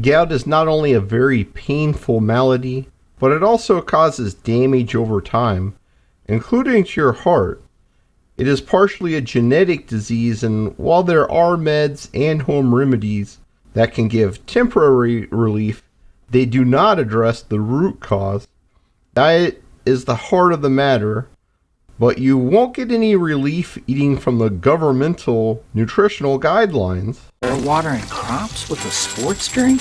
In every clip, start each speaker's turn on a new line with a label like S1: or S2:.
S1: Gout is not only a very painful malady, but it also causes damage over time, including to your heart. It is partially a genetic disease, and while there are meds and home remedies that can give temporary relief, they do not address the root cause. Diet is the heart of the matter, but you won't get any relief eating from the governmental nutritional guidelines.
S2: They're watering crops with a sports drink?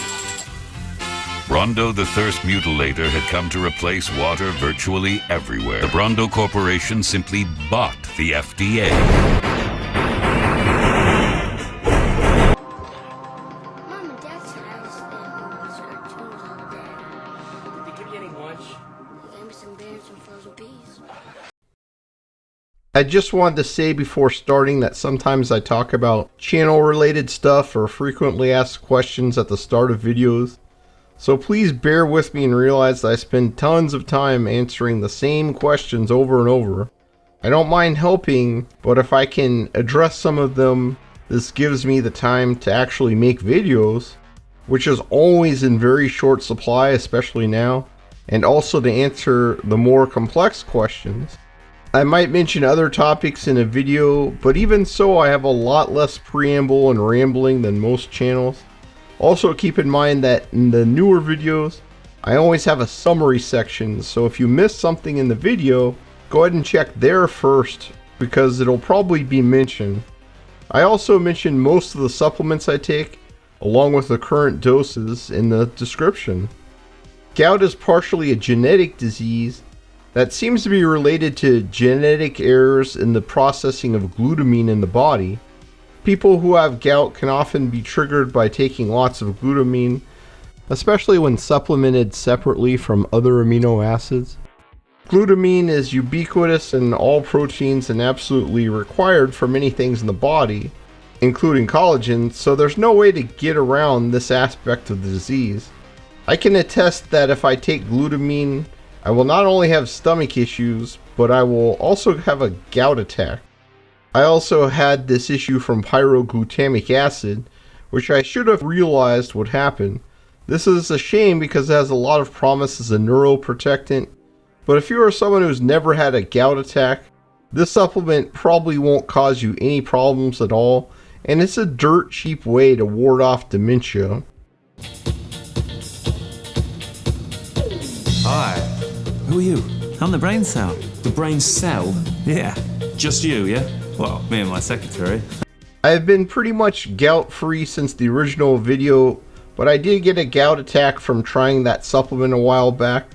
S3: Brawndo the Thirst Mutilator had come to replace water virtually everywhere. The Brawndo Corporation simply bought the FDA.
S4: Mom and Dad said I was staying home and watch cartoons all day.
S5: Did they give you any lunch?
S4: They gave me some berries and frozen peas.
S1: I just wanted to say before starting that sometimes I talk about channel related stuff or frequently asked questions at the start of videos. So please bear with me and realize that I spend tons of time answering the same questions over and over. I don't mind helping, but if I can address some of them, this gives me the time to actually make videos, which is always in very short supply, especially now, and also to answer the more complex questions. I might mention other topics in a video, but even so I have a lot less preamble and rambling than most channels. Also keep in mind that in the newer videos, I always have a summary section, so if you miss something in the video, go ahead and check there first, because it'll probably be mentioned. I also mention most of the supplements I take, along with the current doses in the description. Gout is partially a genetic disease that seems to be related to genetic errors in the processing of glutamine in the body. People who have gout can often be triggered by taking lots of glutamine, especially when supplemented separately from other amino acids. Glutamine is ubiquitous in all proteins and absolutely required for many things in the body, including collagen, so there's no way to get around this aspect of the disease. I can attest that if I take glutamine, I will not only have stomach issues, but I will also have a gout attack. I also had this issue from pyroglutamic acid, which I should have realized would happen. This is a shame because it has a lot of promise as a neuroprotectant, but if you are someone who's never had a gout attack, this supplement probably won't cause you any problems at all, and it's a dirt cheap way to ward off dementia.
S6: Hi. Who are you?
S7: I'm the brain cell.
S6: The brain cell?
S7: Yeah.
S6: Just you, yeah?
S7: Well, me and my secretary.
S1: I have been pretty much gout free since the original video, but I did get a gout attack from trying that supplement a while back,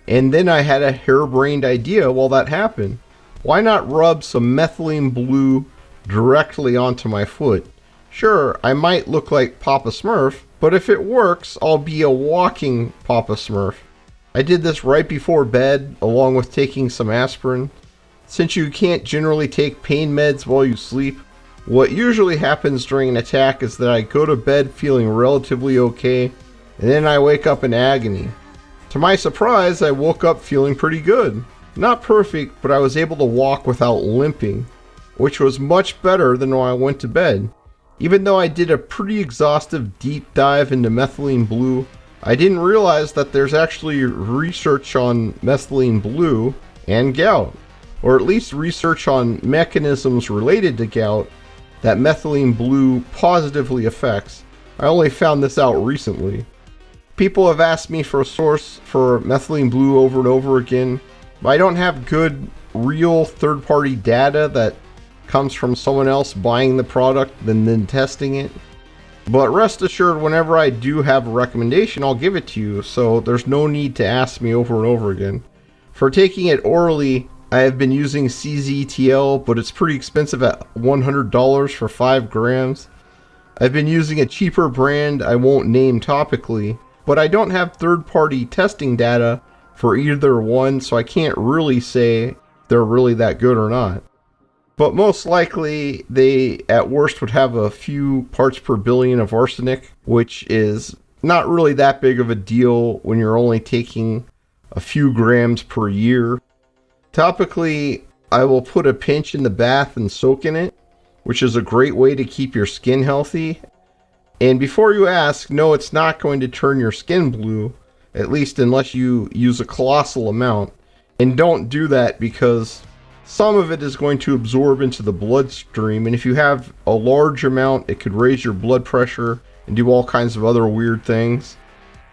S1: and then I had a harebrained idea while that happened. Why not rub some Methylene Blue directly onto my foot? Sure, I might look like Papa Smurf, but if it works, I'll be a walking Papa Smurf. I did this right before bed, along with taking some aspirin. Since you can't generally take pain meds while you sleep, what usually happens during an attack is that I go to bed feeling relatively okay, and then I wake up in agony. To my surprise, I woke up feeling pretty good. Not perfect, but I was able to walk without limping, which was much better than when I went to bed. Even though I did a pretty exhaustive deep dive into Methylene Blue, I didn't realize that there's actually research on Methylene Blue and gout, or at least research on mechanisms related to gout that Methylene Blue positively affects. I only found this out recently. People have asked me for a source for Methylene Blue over and over again, but I don't have good, real third-party data that comes from someone else buying the product and then testing it. But rest assured, whenever I do have a recommendation, I'll give it to you, so there's no need to ask me over and over again. For taking it orally, I have been using CZTL, but it's pretty expensive at $100 for 5 grams. I've been using a cheaper brand I won't name topically, but I don't have third-party testing data for either one, so I can't really say they're really that good or not. But most likely, they at worst would have a few parts per billion of arsenic, which is not really that big of a deal when you're only taking a few grams per year. Topically, I will put a pinch in the bath and soak in it, which is a great way to keep your skin healthy. And before you ask, no, it's not going to turn your skin blue, at least unless you use a colossal amount. And don't do that because some of it is going to absorb into the bloodstream, and if you have a large amount, it could raise your blood pressure and do all kinds of other weird things.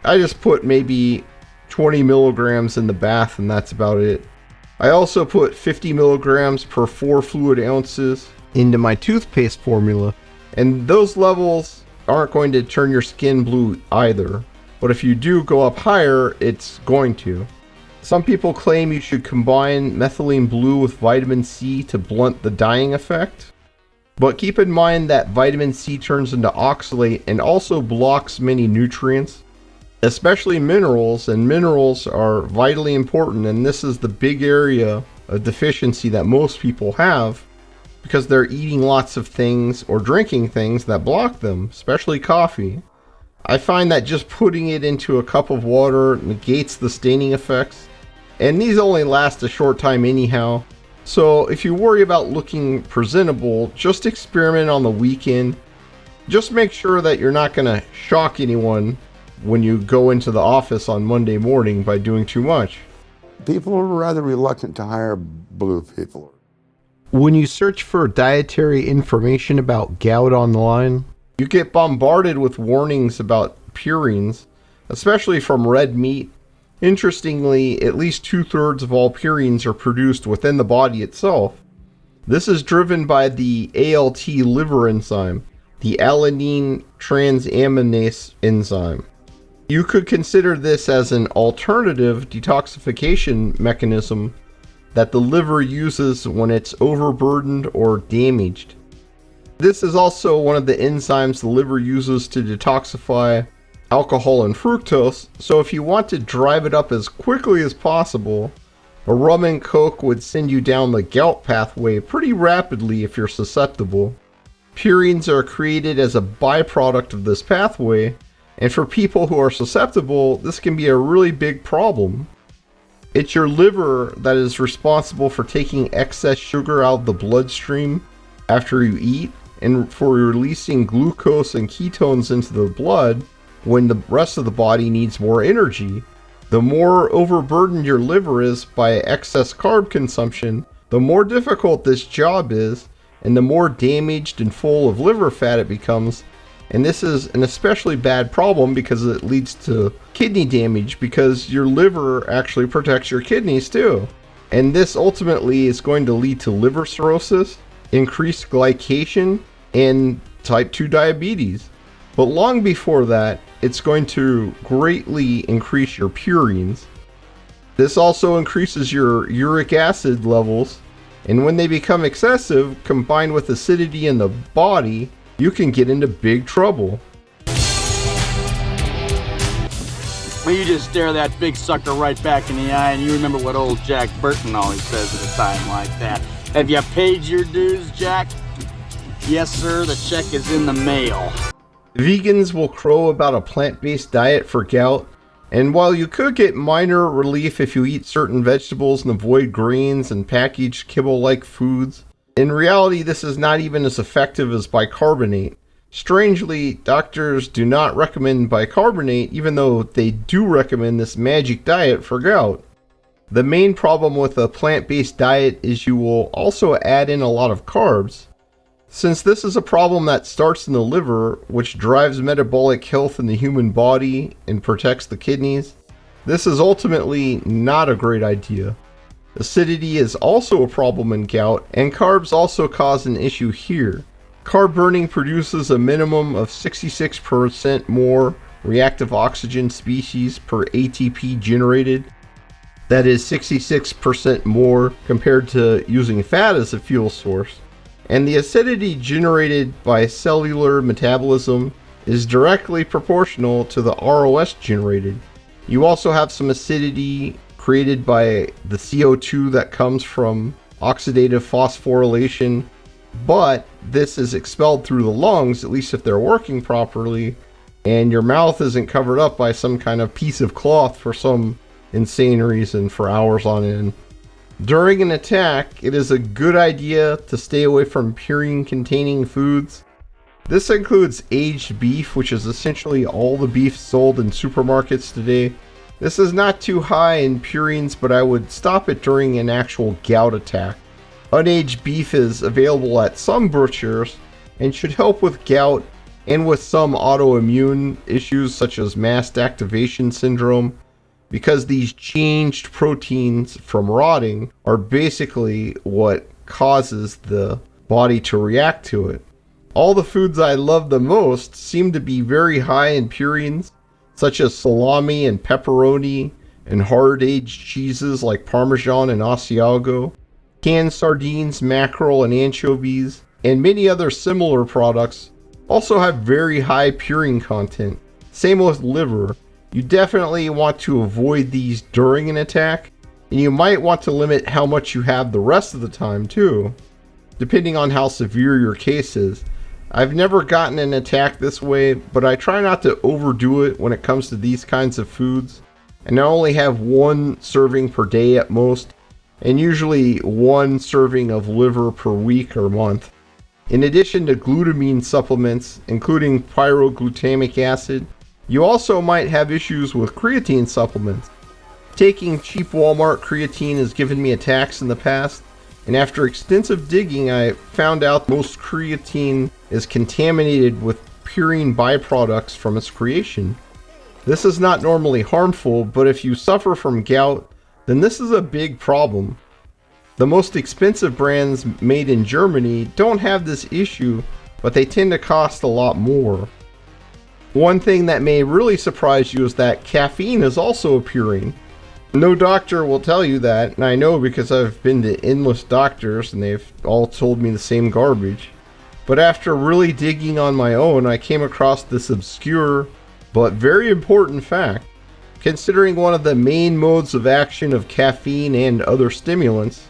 S1: I just put maybe 20 milligrams in the bath, and that's about it. I also put 50 milligrams per 4 fluid ounces into my toothpaste formula, and those levels aren't going to turn your skin blue either. But if you do go up higher, it's going to. Some people claim you should combine methylene blue with vitamin C to blunt the dyeing effect. But keep in mind that vitamin C turns into oxalate and also blocks many nutrients, especially minerals, and minerals are vitally important, and this is the big area of deficiency that most people have because they're eating lots of things or drinking things that block them, especially coffee. I find that just putting it into a cup of water negates the staining effects, and these only last a short time anyhow. So if you worry about looking presentable, just experiment on the weekend. Just make sure that you're not going to shock anyone when you go into the office on Monday morning by doing too much.
S5: People are rather reluctant to hire blue people.
S1: When you search for dietary information about gout online, you get bombarded with warnings about purines, especially from red meat. Interestingly, at least 2/3 of all purines are produced within the body itself. This is driven by the ALT liver enzyme, the alanine transaminase enzyme. You could consider this as an alternative detoxification mechanism that the liver uses when it's overburdened or damaged. This is also one of the enzymes the liver uses to detoxify alcohol and fructose, so if you want to drive it up as quickly as possible, a rum and coke would send you down the gout pathway pretty rapidly if you're susceptible. Purines are created as a byproduct of this pathway, and for people who are susceptible, this can be a really big problem. It's your liver that is responsible for taking excess sugar out of the bloodstream after you eat, and for releasing glucose and ketones into the blood when the rest of the body needs more energy. The more overburdened your liver is by excess carb consumption, the more difficult this job is, and the more damaged and full of liver fat it becomes. And this is an especially bad problem because it leads to kidney damage, because your liver actually protects your kidneys too. And this ultimately is going to lead to liver cirrhosis, increased glycation, and type 2 diabetes. But long before that, it's going to greatly increase your purines. This also increases your uric acid levels, and when they become excessive, combined with acidity in the body, you can get into big trouble.
S8: Well, you just stare that big sucker right back in the eye and you remember what old Jack Burton always says at a time like that. Have you paid your dues, Jack? Yes, sir, the check is in the mail.
S1: Vegans will crow about a plant-based diet for gout, and while you could get minor relief if you eat certain vegetables and avoid grains and packaged kibble-like foods, in reality this is not even as effective as bicarbonate. Strangely, doctors do not recommend bicarbonate, even though they do recommend this magic diet for gout. The main problem with a plant-based diet is you will also add in a lot of carbs. Since this is a problem that starts in the liver, which drives metabolic health in the human body and protects the kidneys, this is ultimately not a great idea. Acidity is also a problem in gout, and carbs also cause an issue here. Carb burning produces a minimum of 66% more reactive oxygen species per ATP generated. That is 66% more compared to using fat as a fuel source. And the acidity generated by cellular metabolism is directly proportional to the ROS generated. You also have some acidity created by the CO2 that comes from oxidative phosphorylation, but this is expelled through the lungs, at least if they're working properly, and your mouth isn't covered up by some kind of piece of cloth for some insane reason for hours on end. During an attack, it is a good idea to stay away from purine containing foods. This includes aged beef, which is essentially all the beef sold in supermarkets today. This is not too high in purines, but I would stop it during an actual gout attack. Unaged beef is available at some butchers and should help with gout and with some autoimmune issues such as mast activation syndrome, because these changed proteins from rotting are basically what causes the body to react to it. All the foods I love the most seem to be very high in purines, such as salami and pepperoni, and hard-aged cheeses like Parmesan and Asiago, canned sardines, mackerel, and anchovies, and many other similar products also have very high purine content. Same with liver. You definitely want to avoid these during an attack, and you might want to limit how much you have the rest of the time too, depending on how severe your case is. I've never gotten an attack this way, but I try not to overdo it when it comes to these kinds of foods, and I only have one serving per day at most, and usually one serving of liver per week or month. In addition to glutamine supplements, including pyroglutamic acid, you also might have issues with creatine supplements. Taking cheap Walmart creatine has given me attacks in the past, and after extensive digging I found out most creatine is contaminated with purine byproducts from its creation. This is not normally harmful, but if you suffer from gout, then this is a big problem. The most expensive brands made in Germany don't have this issue, but they tend to cost a lot more. One thing that may really surprise you is that caffeine is also a purine. No doctor will tell you that, and I know because I've been to endless doctors and they've all told me the same garbage. But after really digging on my own, I came across this obscure but very important fact. Considering one of the main modes of action of caffeine and other stimulants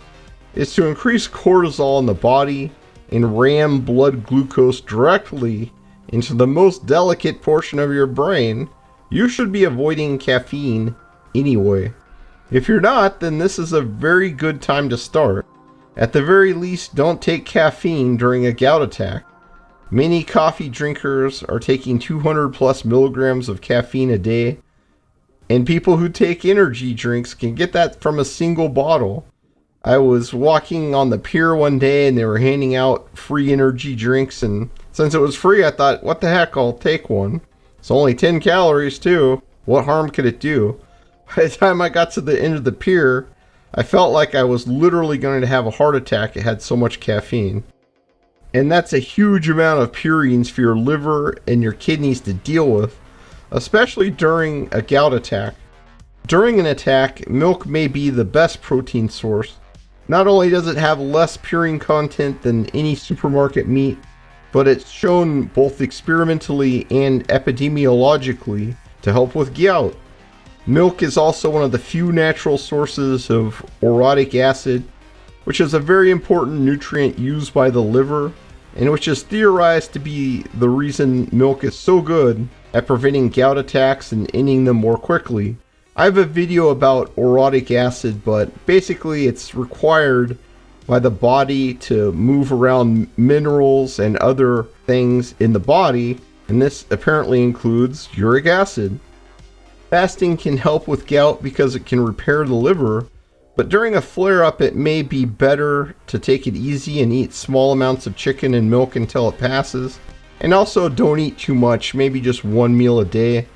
S1: is to increase cortisol in the body and ram blood glucose directly into the most delicate portion of your brain, you should be avoiding caffeine anyway. If you're not, then this is a very good time to start. At the very least, don't take caffeine during a gout attack. Many coffee drinkers are taking 200 plus milligrams of caffeine a day, and people who take energy drinks can get that from a single bottle. I was walking on the pier one day and they were handing out free energy drinks, and since it was free I thought, what the heck, I'll take one. It's only 10 calories too. What harm could it do? By the time I got to the end of the pier, I felt like I was literally going to have a heart attack. It had so much caffeine. And that's a huge amount of purines for your liver and your kidneys to deal with, especially during a gout attack. During an attack, milk may be the best protein source. Not only does it have less purine content than any supermarket meat, but it's shown both experimentally and epidemiologically to help with gout. Milk is also one of the few natural sources of orotic acid, which is a very important nutrient used by the liver, and which is theorized to be the reason milk is so good at preventing gout attacks and ending them more quickly. I have a video about orotic acid, but basically it's required by the body to move around minerals and other things in the body, and this apparently includes uric acid. Fasting can help with gout because it can repair the liver, but during a flare-up it may be better to take it easy and eat small amounts of chicken and milk until it passes. And also don't eat too much, maybe just one meal a day.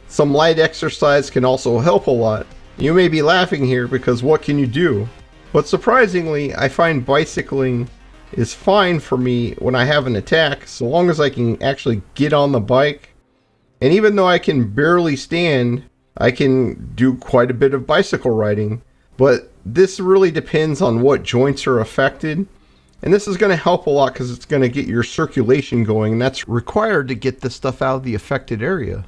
S1: Some light exercise can also help a lot. You may be laughing here because what can you do? But surprisingly, I find bicycling is fine for me when I have an attack, so long as I can actually get on the bike. And even though I can barely stand, I can do quite a bit of bicycle riding. But this really depends on what joints are affected. And this is going to help a lot because it's going to get your circulation going, and that's required to get this stuff out of the affected area.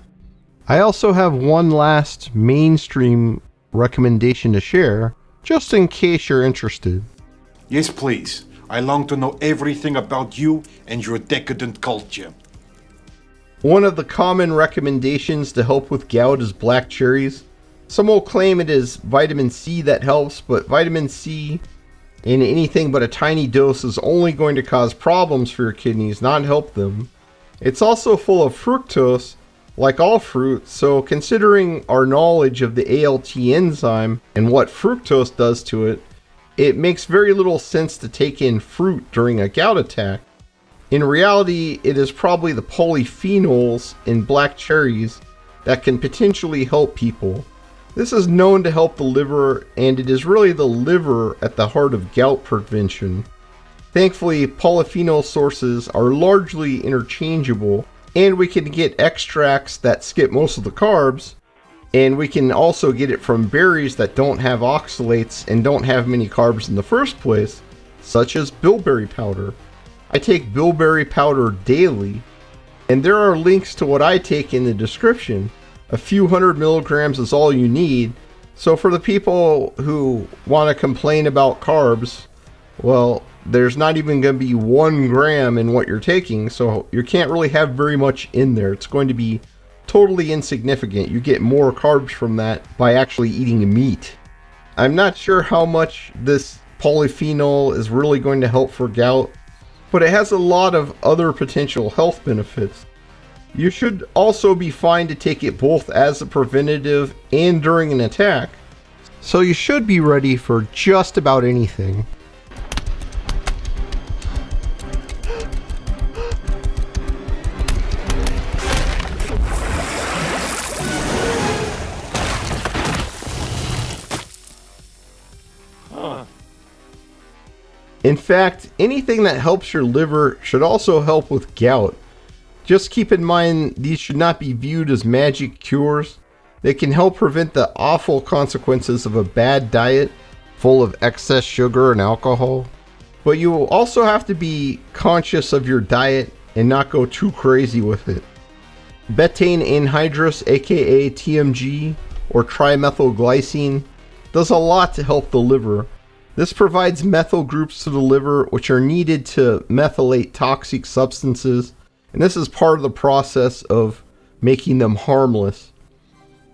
S1: I also have one last mainstream recommendation to share, just in case you're interested.
S9: Yes, please. I long to know everything about you and your decadent culture.
S1: One of the common recommendations to help with gout is black cherries. Some will claim it is vitamin C that helps, but vitamin C in anything but a tiny dose is only going to cause problems for your kidneys, not help them. It's also full of fructose, like all fruit, so considering our knowledge of the ALT enzyme and what fructose does to it, it makes very little sense to take in fruit during a gout attack. In reality, it is probably the polyphenols in black cherries that can potentially help people. This is known to help the liver, and it is really the liver at the heart of gout prevention. Thankfully, polyphenol sources are largely interchangeable, and we can get extracts that skip most of the carbs, and we can also get it from berries that don't have oxalates and don't have many carbs in the first place, such as bilberry powder. I take bilberry powder daily, and there are links to what I take in the description. A few hundred milligrams is all you need, so for the people who want to complain about carbs, well, there's not even going to be 1 gram in what you're taking, so you can't really have very much in there. It's going to be totally insignificant. You get more carbs from that by actually eating meat. I'm not sure how much this polyphenol is really going to help for gout, but it has a lot of other potential health benefits. You should also be fine to take it both as a preventative and during an attack, so you should be ready for just about anything. In fact, anything that helps your liver should also help with gout. Just keep in mind these should not be viewed as magic cures. They can help prevent the awful consequences of a bad diet full of excess sugar and alcohol. But you will also have to be conscious of your diet and not go too crazy with it. Betaine Anhydrous, aka TMG, or trimethylglycine, does a lot to help the liver. This provides methyl groups to the liver which are needed to methylate toxic substances, and this is part of the process of making them harmless.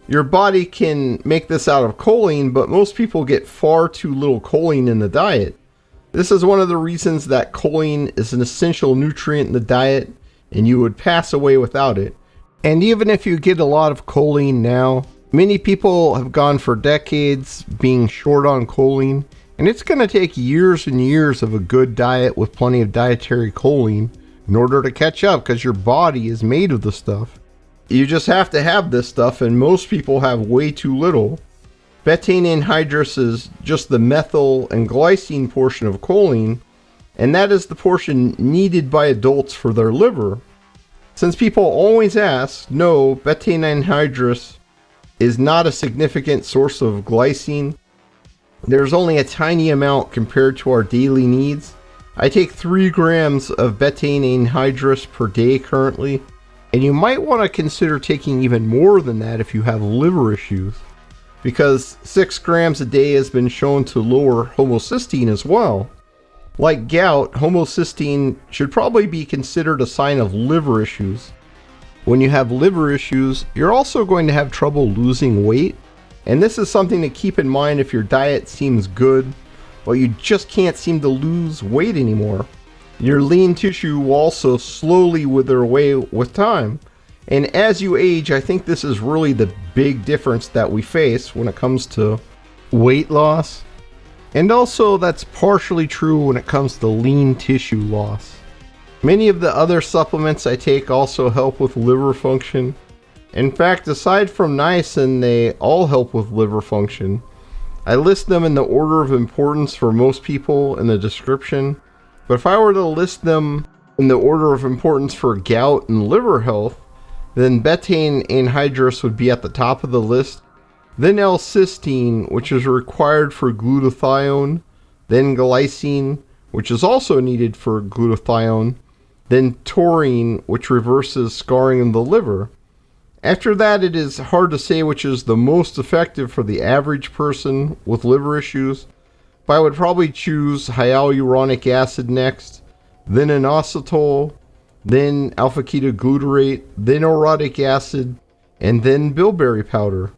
S1: Your body can make this out of choline, but most people get far too little choline in the diet. This is one of the reasons that choline is an essential nutrient in the diet, and you would pass away without it. And even if you get a lot of choline now, many people have gone for decades being short on choline, and it's going to take years and years of a good diet with plenty of dietary choline in order to catch up, because your body is made of the stuff. You just have to have this stuff, and most people have way too little. Betaine anhydrous is just the methyl and glycine portion of choline, and that is the portion needed by adults for their liver. Since people always ask, no, betaine anhydrous is not a significant source of glycine. There's only a tiny amount compared to our daily needs. I take 3 grams of betaine anhydrous per day currently, and you might want to consider taking even more than that if you have liver issues, because 6 grams a day has been shown to lower homocysteine as well. Like gout, homocysteine should probably be considered a sign of liver issues. When you have liver issues, you're also going to have trouble losing weight, and this is something to keep in mind if your diet seems good, but you just can't seem to lose weight anymore. Your lean tissue will also slowly wither away with time. And as you age, I think this is really the big difference that we face when it comes to weight loss. And also that's partially true when it comes to lean tissue loss. Many of the other supplements I take also help with liver function. In fact, aside from niacin, they all help with liver function. I list them in the order of importance for most people in the description, but if I were to list them in the order of importance for gout and liver health, then betaine anhydrous would be at the top of the list, then L-cysteine, which is required for glutathione, then glycine, which is also needed for glutathione, then taurine, which reverses scarring in the liver. After that, it is hard to say which is the most effective for the average person with liver issues, but I would probably choose hyaluronic acid next, then inositol, then alpha-ketoglutarate, then orotic acid, and then bilberry powder.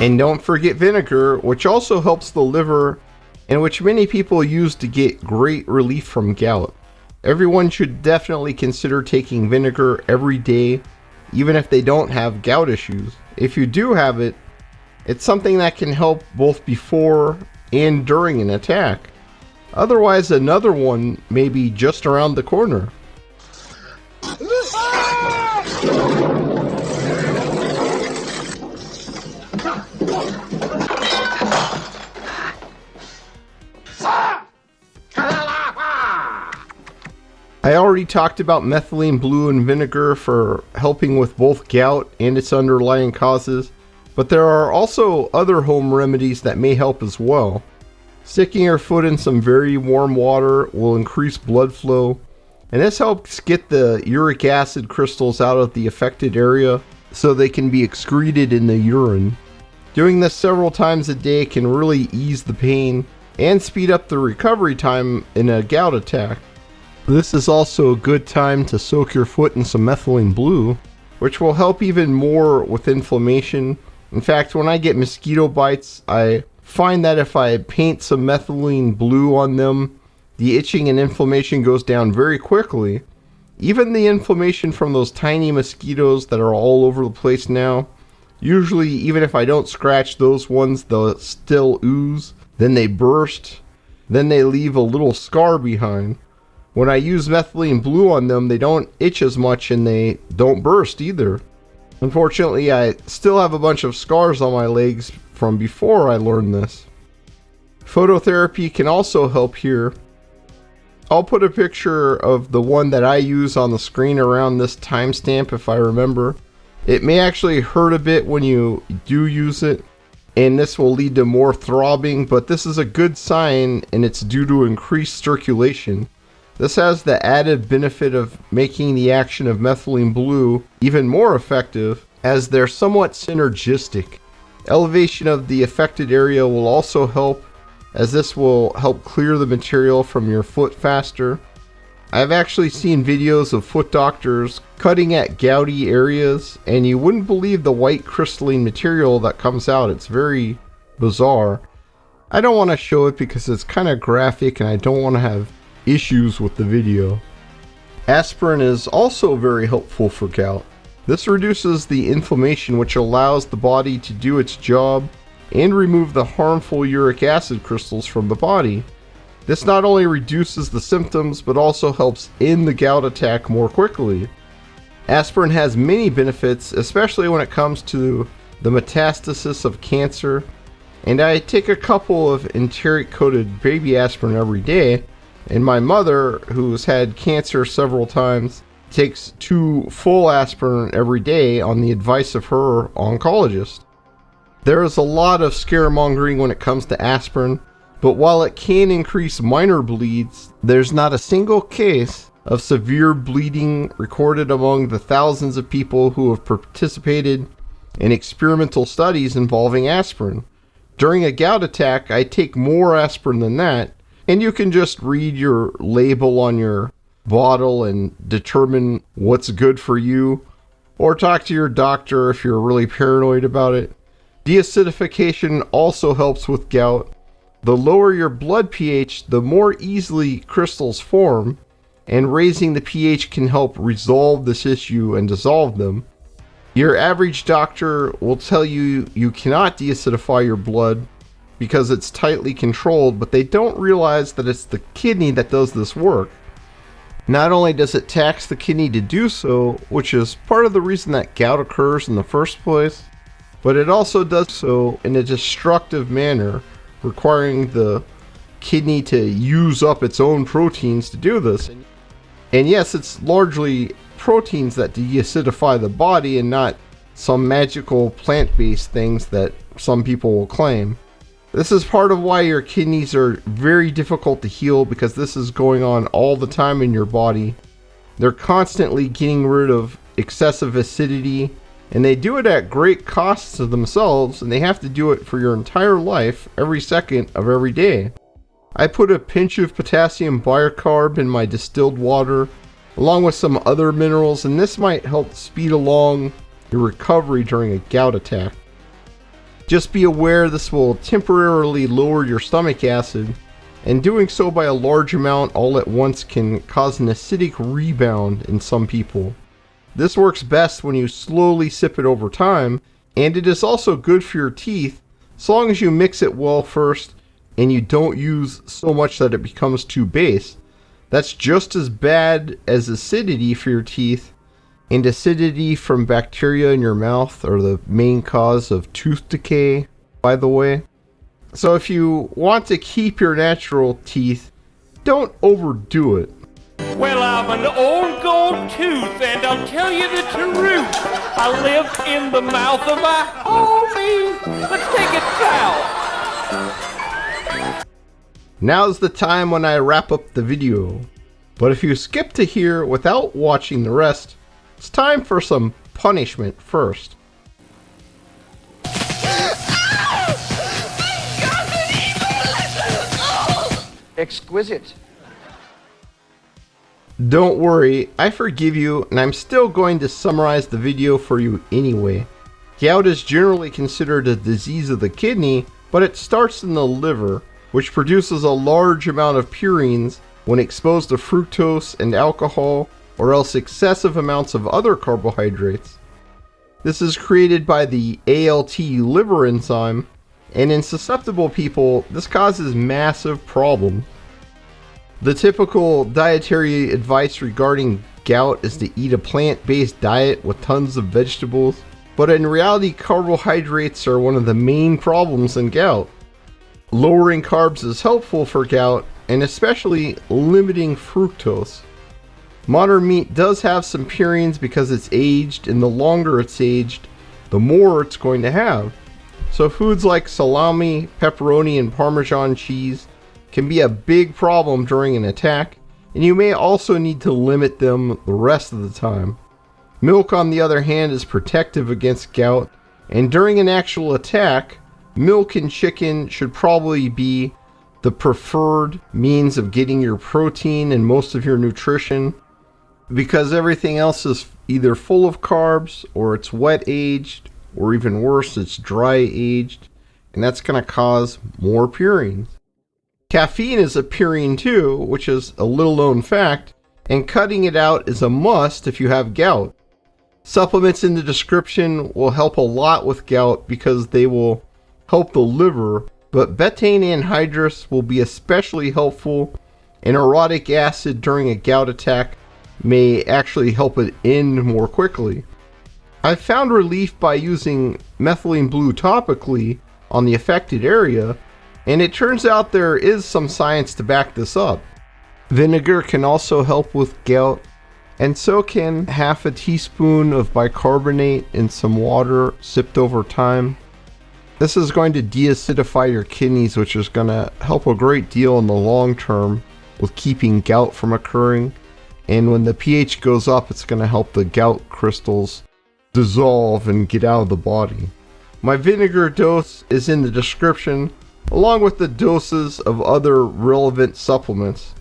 S1: And don't forget vinegar, which also helps the liver and which many people use to get great relief from gout. Everyone should definitely consider taking vinegar every day, even if they don't have gout issues. If you do have it, it's something that can help both before and during an attack. Otherwise, another one may be just around the corner. I already talked about methylene blue and vinegar for helping with both gout and its underlying causes, but there are also other home remedies that may help as well. Sticking your foot in some very warm water will increase blood flow, and this helps get the uric acid crystals out of the affected area so they can be excreted in the urine. Doing this several times a day can really ease the pain and speed up the recovery time in a gout attack. This is also a good time to soak your foot in some methylene blue, which will help even more with inflammation. In fact, when I get mosquito bites, I find that if I paint some methylene blue on them, the itching and inflammation goes down very quickly. Even the inflammation from those tiny mosquitoes that are all over the place now, usually even if I don't scratch those ones, they'll still ooze, then they burst, then they leave a little scar behind. When I use methylene blue on them, they don't itch as much and they don't burst either. Unfortunately, I still have a bunch of scars on my legs from before I learned this. Phototherapy can also help here. I'll put a picture of the one that I use on the screen around this timestamp if I remember. It may actually hurt a bit when you do use it, and this will lead to more throbbing, but this is a good sign and it's due to increased circulation. This has the added benefit of making the action of methylene blue even more effective, as they're somewhat synergistic. Elevation of the affected area will also help, as this will help clear the material from your foot faster. I've actually seen videos of foot doctors cutting at gouty areas, and you wouldn't believe the white crystalline material that comes out. It's very bizarre. I don't want to show it because it's kind of graphic and I don't want to have issues with the video. Aspirin is also very helpful for gout. This reduces the inflammation, which allows the body to do its job and remove the harmful uric acid crystals from the body. This not only reduces the symptoms but also helps end the gout attack more quickly. Aspirin has many benefits, especially when it comes to the metastasis of cancer, and I take a couple of enteric coated baby aspirin every day. And my mother, who's had cancer several times, takes 2 full aspirin every day on the advice of her oncologist. There is a lot of scaremongering when it comes to aspirin, but while it can increase minor bleeds, there's not a single case of severe bleeding recorded among the thousands of people who have participated in experimental studies involving aspirin. During a gout attack, I take more aspirin than that, and you can just read your label on your bottle and determine what's good for you, or talk to your doctor if you're really paranoid about it. Deacidification also helps with gout. The lower your blood pH, the more easily crystals form, and raising the pH can help resolve this issue and dissolve them. Your average doctor will tell you you cannot deacidify your blood because it's tightly controlled, but they don't realize that it's the kidney that does this work. Not only does it tax the kidney to do so, which is part of the reason that gout occurs in the first place, but it also does so in a destructive manner, requiring the kidney to use up its own proteins to do this. And yes, it's largely proteins that deacidify the body and not some magical plant-based things that some people will claim. This is part of why your kidneys are very difficult to heal, because this is going on all the time in your body. They're constantly getting rid of excessive acidity, and they do it at great cost to themselves, and they have to do it for your entire life, every second of every day. I put a pinch of potassium bicarb in my distilled water, along with some other minerals, and this might help speed along your recovery during a gout attack. Just be aware this will temporarily lower your stomach acid, and doing so by a large amount all at once can cause an acidic rebound in some people. This works best when you slowly sip it over time, and it is also good for your teeth as long as you mix it well first and you don't use so much that it becomes too base. That's just as bad as acidity for your teeth, and acidity from bacteria in your mouth are the main cause of tooth decay, by the way. So if you want to keep your natural teeth, don't overdo it.
S10: Well, I'm an old gold tooth, and I'll tell you the truth. I live in the mouth of my homie. Let's take it south.
S1: Now's the time when I wrap up the video. But if you skip to here without watching the rest, it's time for some punishment first.
S2: Exquisite.
S1: Don't worry, I forgive you, and I'm still going to summarize the video for you anyway. Gout is generally considered a disease of the kidney, but it starts in the liver, which produces a large amount of purines when exposed to fructose and alcohol, or else excessive amounts of other carbohydrates. This is created by the ALT liver enzyme, and in susceptible people, this causes massive problems. The typical dietary advice regarding gout is to eat a plant-based diet with tons of vegetables, but in reality, carbohydrates are one of the main problems in gout. Lowering carbs is helpful for gout, and especially limiting fructose. Modern meat does have some purines because it's aged, and the longer it's aged, the more it's going to have. So foods like salami, pepperoni, and Parmesan cheese can be a big problem during an attack, and you may also need to limit them the rest of the time. Milk, on the other hand, is protective against gout, and during an actual attack, milk and chicken should probably be the preferred means of getting your protein and most of your nutrition, because everything else is either full of carbs, or it's wet aged, or even worse, it's dry aged, and that's going to cause more purines. Caffeine is a purine too, which is a little known fact, and cutting it out is a must if you have gout. Supplements in the description will help a lot with gout because they will help the liver, but Betaine Anhydrous will be especially helpful, and Orotic Acid during a gout attack may actually help it end more quickly. I've found relief by using Methylene Blue topically on the affected area, and it turns out there is some science to back this up. Vinegar can also help with gout, and so can half a teaspoon of bicarbonate in some water sipped over time. This is going to deacidify your kidneys, which is going to help a great deal in the long term with keeping gout from occurring. And when the pH goes up, it's going to help the gout crystals dissolve and get out of the body. My vinegar dose is in the description, along with the doses of other relevant supplements.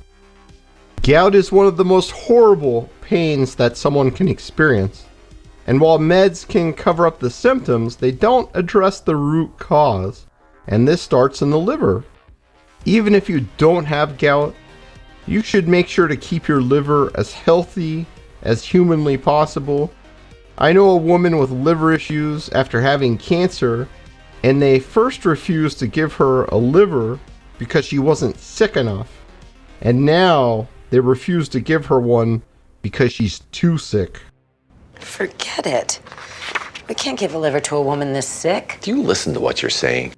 S1: Gout is one of the most horrible pains that someone can experience. And while meds can cover up the symptoms, they don't address the root cause. And this starts in the liver. Even if you don't have gout, you should make sure to keep your liver as healthy as humanly possible. I know a woman with liver issues after having cancer, and they first refused to give her a liver because she wasn't sick enough. And now they refuse to give her one because she's too sick.
S11: Forget it. We can't give a liver to a woman this sick.
S12: Do you listen to what you're saying?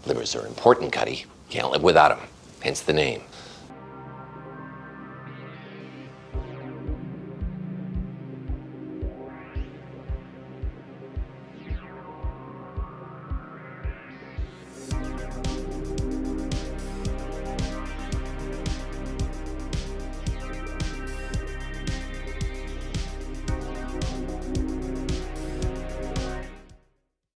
S12: Livers are important, Cuddy. Can't live without them. Hence the name.